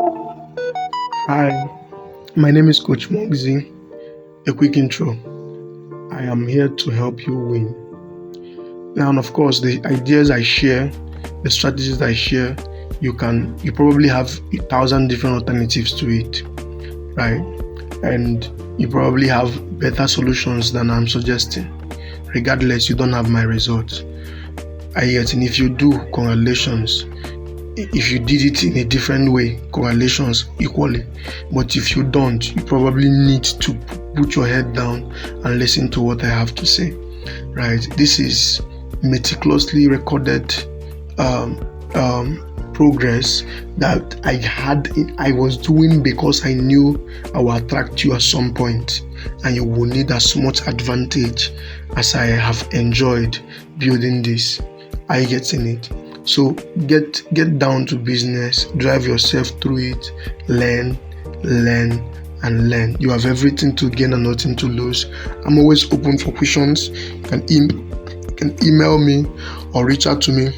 Hi, my name is Coach Moxie. A quick intro. I am here to help you win. Now, and of course, the ideas I share, the strategies I share, you probably have 1,000 different alternatives to it, right? And you probably have better solutions than I'm suggesting. Regardless, you don't have my results. And if you do, congratulations. If you did it in a different way, congratulations equally. But if you don't, you probably need to put your head down and listen to what I have to say, right? This is meticulously recorded progress that I was doing because I knew I will attract you at some point, and you will need as much advantage as I have enjoyed building this. Are you getting it? So get down to business, drive yourself through it, learn, and learn. You have everything to gain and nothing to lose. I'm always open for questions. You can email me or reach out to me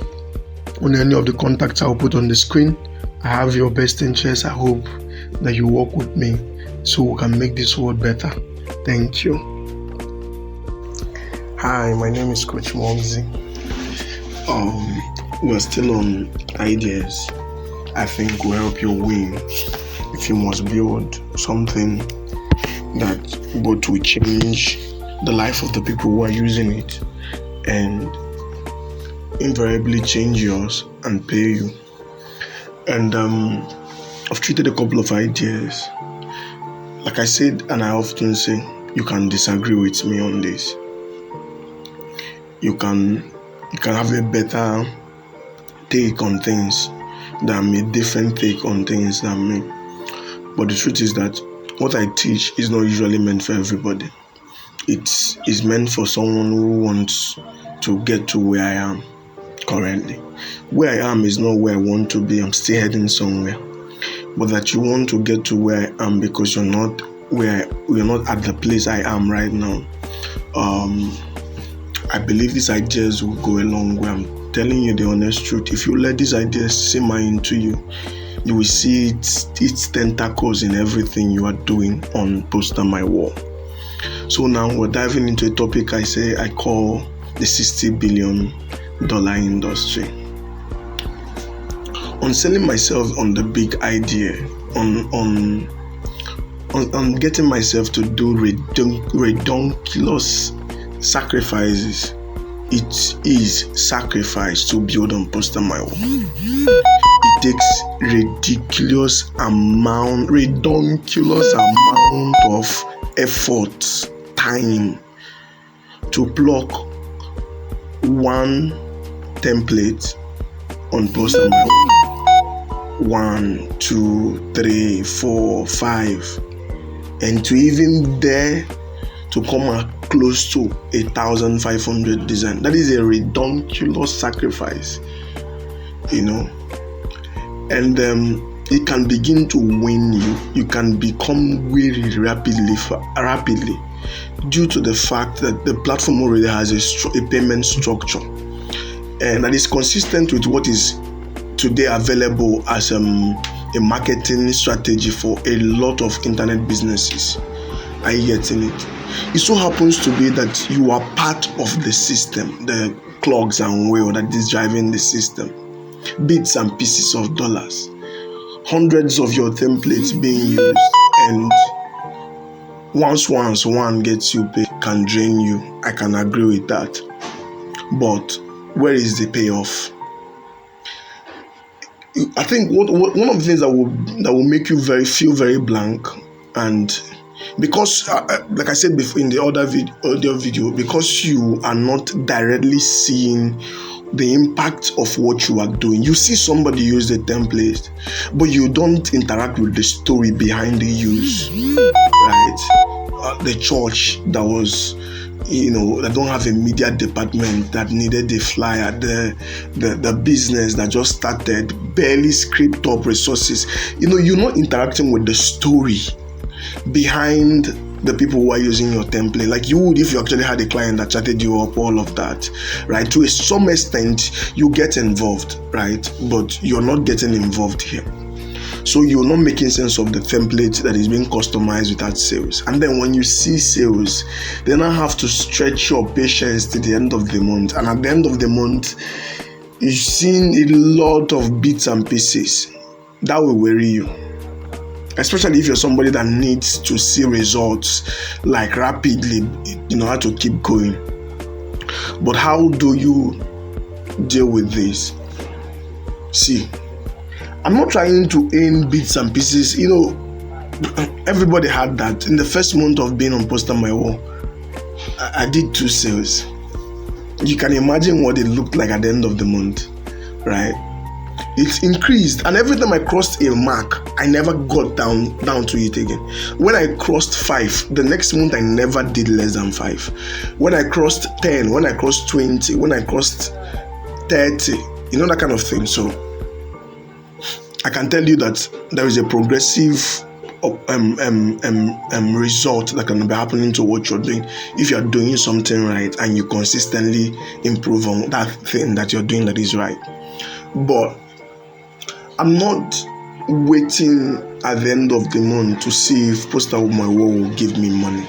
on any of the contacts I'll put on the screen. I have your best interest. I hope that you work with me so we can make this world better. Thank you. Hi, my name is Coach Moxie. We're still on ideas I think will help you win. If you must build something that both will change the life of the people who are using it and invariably change yours and pay you. And I've treated a couple of ideas. Like I said, and I often say, you can disagree with me on this. You can have a better take on things than me, different take on things than me. But the truth is that what I teach is not usually meant for everybody. It is meant for someone who wants to get to where I am currently. Where I am is not where I want to be. I'm still heading somewhere. But that you want to get to where I am because you're not at the place I am right now. I believe these ideas will go a long way. I'm telling you the honest truth. If you let these ideas simmer into you, you will see its tentacles in everything you are doing on PosterMyWall. So now we're diving into a topic I call the $60 billion industry. On selling myself on the big idea, on getting myself to do redonkulous sacrifices. It is sacrifice to build on PosterMyWall. It takes redonkulous amount of effort, time to plug one template on PosterMyWall. 1, 2, 3, 4, 5, and to even dare to come close to 1,500 design. That is a redonkulous sacrifice, and it can begin to win you. You can become weary rapidly due to the fact that the platform already has a payment structure, and that is consistent with what is today available as a marketing strategy for a lot of internet businesses. Are you getting it? It so happens to be that you are part of the system, the clogs and wheel that is driving the system. Bits and pieces of dollars, hundreds of your templates being used, and once one gets you paid can drain you. I can agree with that. But where is the payoff? I think one of the things that will make you feel very blank, and because like I said before in the other audio video, because you are not directly seeing the impact of what you are doing. You see somebody use the template, but you don't interact with the story behind the use, right? The church that was, that don't have a media department that needed a flyer, the business that just started, barely scraped up resources. You're not interacting with the story behind the people who are using your template like you would if you actually had a client that chatted you up, all of that, right? To some extent, you get involved, right? But you're not getting involved here. So you're not making sense of the template that is being customized without sales. And then when you see sales, then I have to stretch your patience to the end of the month. And at the end of the month, you've seen a lot of bits and pieces that will worry you. Especially if you're somebody that needs to see results like rapidly, you know how to keep going. But how do you deal with this? See, I'm not trying to aim bits and pieces. You know, everybody had that. In the first month of being on PosterMyWall, I did 2 sales. You can imagine what it looked like at the end of the month, right? It increased, and every time I crossed a mark, I never got down to it again. When I crossed 5, the next month I never did less than 5. When I crossed 10, when I crossed 20, when I crossed 30, you know, that kind of thing. So I can tell you that there is a progressive result that can be happening to what you're doing if you're doing something right and you consistently improve on that thing that you're doing that is right. But I'm not waiting at the end of the month to see if PosterMyWall will give me money,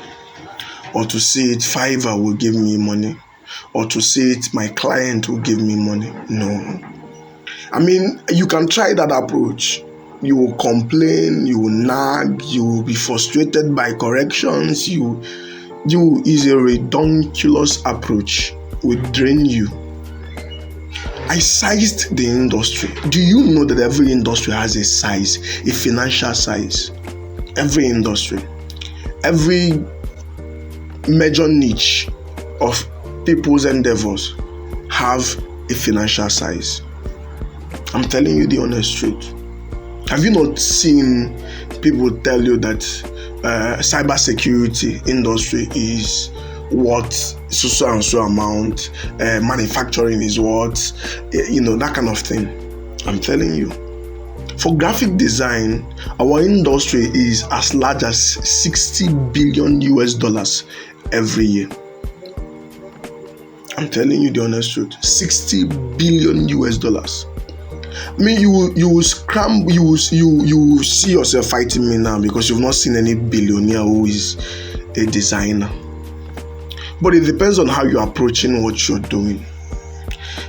or to see if Fiverr will give me money, or to see if my client will give me money. No. I mean, you can try that approach. You will complain, you will nag, you will be frustrated by corrections. You is a redonkulous approach. It will drain you. I sized the industry. Do you know that every industry has a size, a financial size? Every industry. Every major niche of people's endeavors have a financial size. I'm telling you the honest truth. Have you not seen people tell you that cybersecurity industry is what so and so amount, manufacturing is what, you know, that kind of thing? I'm telling you. For graphic design, our industry is as large as $60 billion every year. I'm telling you the honest truth. $60 billion. I mean, you will scramble. You will see yourself fighting me now because you've not seen any billionaire who is a designer. But it depends on how you're approaching what you're doing.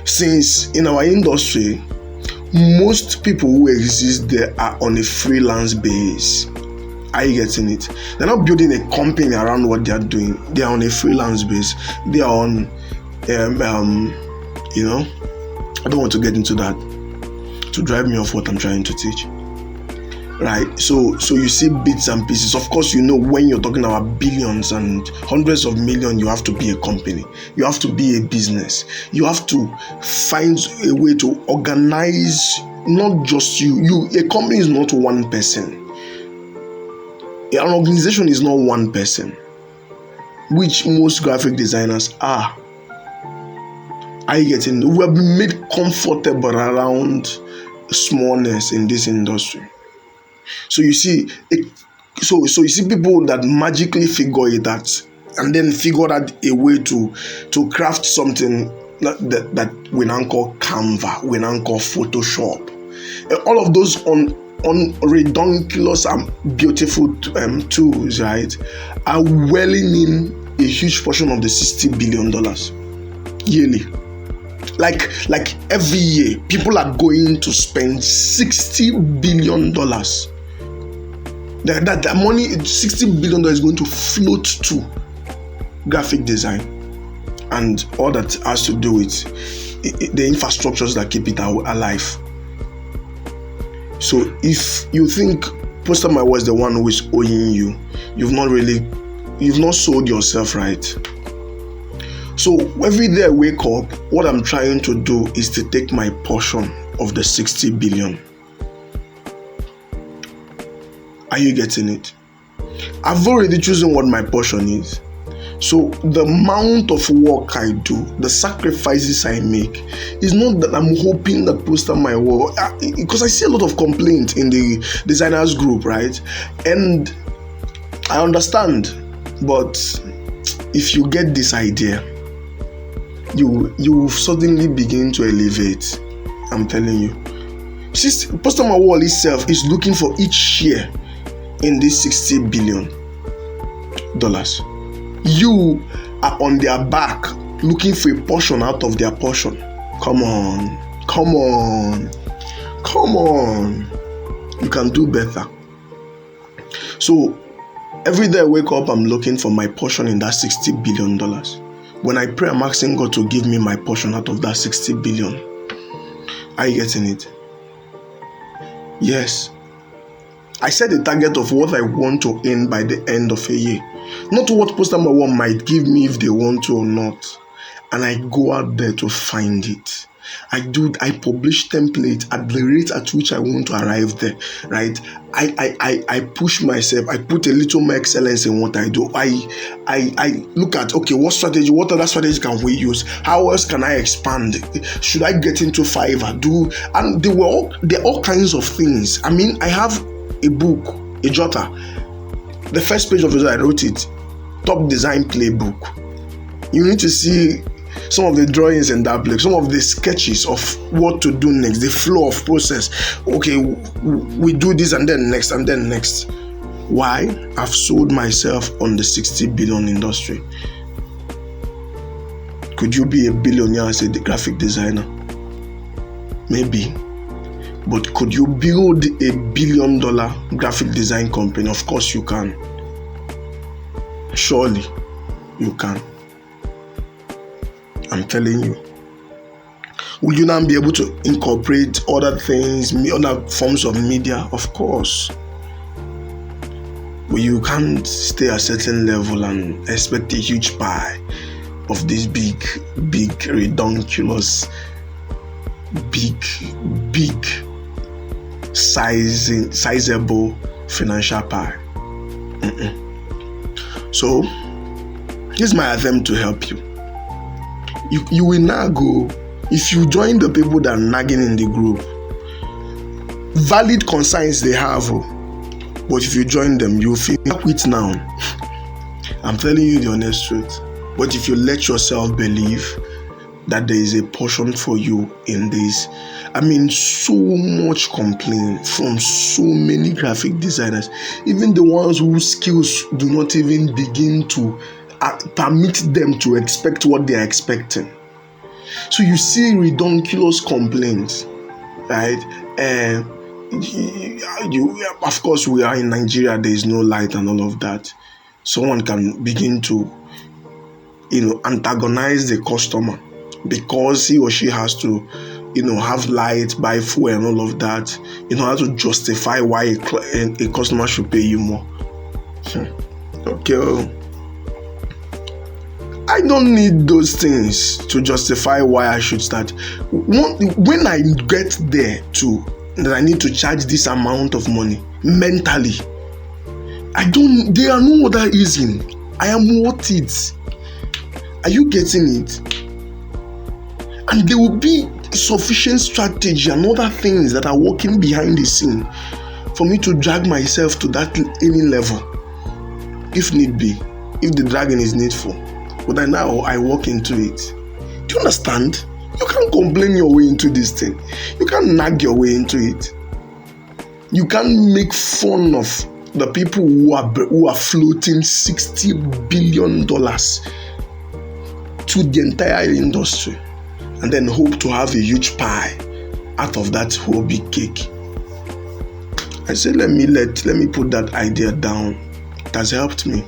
Since in our industry, most people who exist there are on a freelance base. Are you getting it? They're not building a company around what they're doing. They are on a freelance base. They are on, you know, I don't want to get into that to drive me off what I'm trying to teach. Right? So you see bits and pieces. Of course, you know, when you're talking about billions and hundreds of millions, you have to be a company. You have to be a business. You have to find a way to organize not just you. A company is not one person. An organization is not one person, which most graphic designers are. Are you getting? We have been made comfortable around smallness in this industry. So you see, so you see people that magically figure it out and then figure out a way to craft something that we now call Canva, we now call Photoshop. All of those on redonkulous and beautiful tools, right, are welling in a huge portion of the $60 billion yearly. Like every year, people are going to spend $60 billion. That money, $60 billion, is going to float to graphic design and all that has to do with the infrastructures that keep it alive. So if you think PosterMyWall is the one who is owing you, you've not sold yourself right. So every day I wake up, what I'm trying to do is to take my portion of the 60 billion. Are you getting it? I've already chosen what my portion is. So the amount of work I do, the sacrifices I make, is not that I'm hoping that PosterMyWall, because I see a lot of complaints in the designers group, right? And I understand, but if you get this idea, you will suddenly begin to elevate. I'm telling you. PosterMyWall itself is looking for each share in this $60 billion. You are on their back looking for a portion out of their portion. Come on. You can do better. So every day I wake up, I'm looking for my portion in that $60 billion. When I pray, I'm asking God to give me my portion out of that $60 billion. Are you getting it? Yes. I set a target of what I want to earn by the end of a year. Not what PosterMyWall might give me if they want to or not. And I go out there to find it. I publish templates at the rate at which I want to arrive there, right? I push myself. I put a little more excellence in what I do. I look at, okay, what other strategy can we use? How else can I expand? Should I get into Fiverr? And there are all kinds of things. I mean, I have a book, a jotter. The first page of it, I wrote it, Top Design Playbook. You need to see some of the drawings in that book, some of the sketches of what to do next, the flow of process. Okay, we do this and then next and then next. Why? I've sold myself on the $60 billion industry. Could you be a billionaire as a graphic designer? Maybe. But could you build a $1 billion graphic design company? Of course you can. Surely you can. I'm telling you. Will you now be able to incorporate other things, other forms of media? Of course. But you can't stay at a certain level and expect a huge pie of this big, redonkulous, big, sizable financial pie. So, here's my attempt to help you. You will now go, if you join the people that are nagging in the group, valid concerns they have, but if you join them, you feel quit now. I'm telling you the honest truth. But if you let yourself believe that there is a portion for you in this, I mean, so much complaint from so many graphic designers, even the ones whose skills do not even begin to permit them to expect what they are expecting. So you see ridiculous complaints, right? Of course, we are in Nigeria. There is no light and all of that. Someone can begin to, antagonize the customer because he or she has to, have light, buy fuel and all of that. How to justify why a customer should pay you more. Okay. I don't need those things to justify why I should start. When I get there that I need to charge this amount of money mentally, there are no other reason. I am worth it. Are you getting it? And there will be sufficient strategy and other things that are working behind the scene for me to drag myself to that any level, if need be, if the dragging is needful. But I walk into it. Do you understand? You can't complain your way into this thing. You can't nag your way into it. You can't make fun of the people who are floating $60 billion to the entire industry and then hope to have a huge pie out of that whole big cake. I said, let me put that idea down. It has helped me.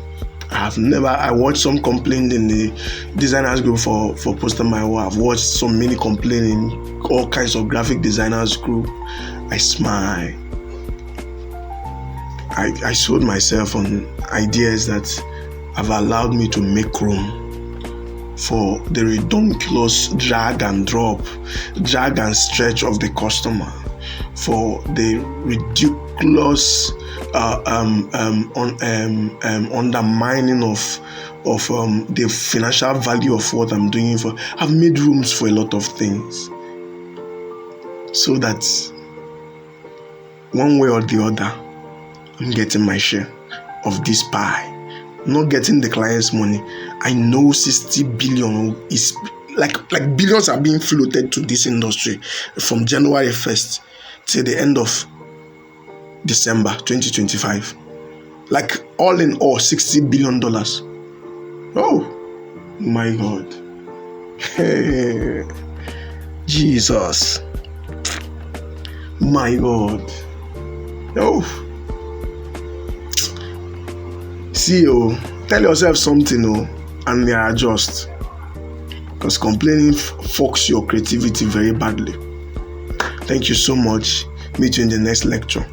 I watched some complaint in the designers group for PosterMyWall. I've watched so many complaint in all kinds of graphic designers group. I smile. I sold myself on ideas that have allowed me to make room for the ridiculous drag and drop, drag and stretch of the customer, for the ridiculous undermining of the financial value of what I'm doing. I've made rooms for a lot of things, so that one way or the other, I'm getting my share of this pie. Not getting the client's money. I know 60 billion is like billions are being floated to this industry from January 1st till the end of December 2025. Like all in all, $60 billion. Oh my God. Hey, Jesus. My God. Oh. See, tell yourself something, and adjust. Because complaining fucks your creativity very badly. Thank you so much. Meet you in the next lecture.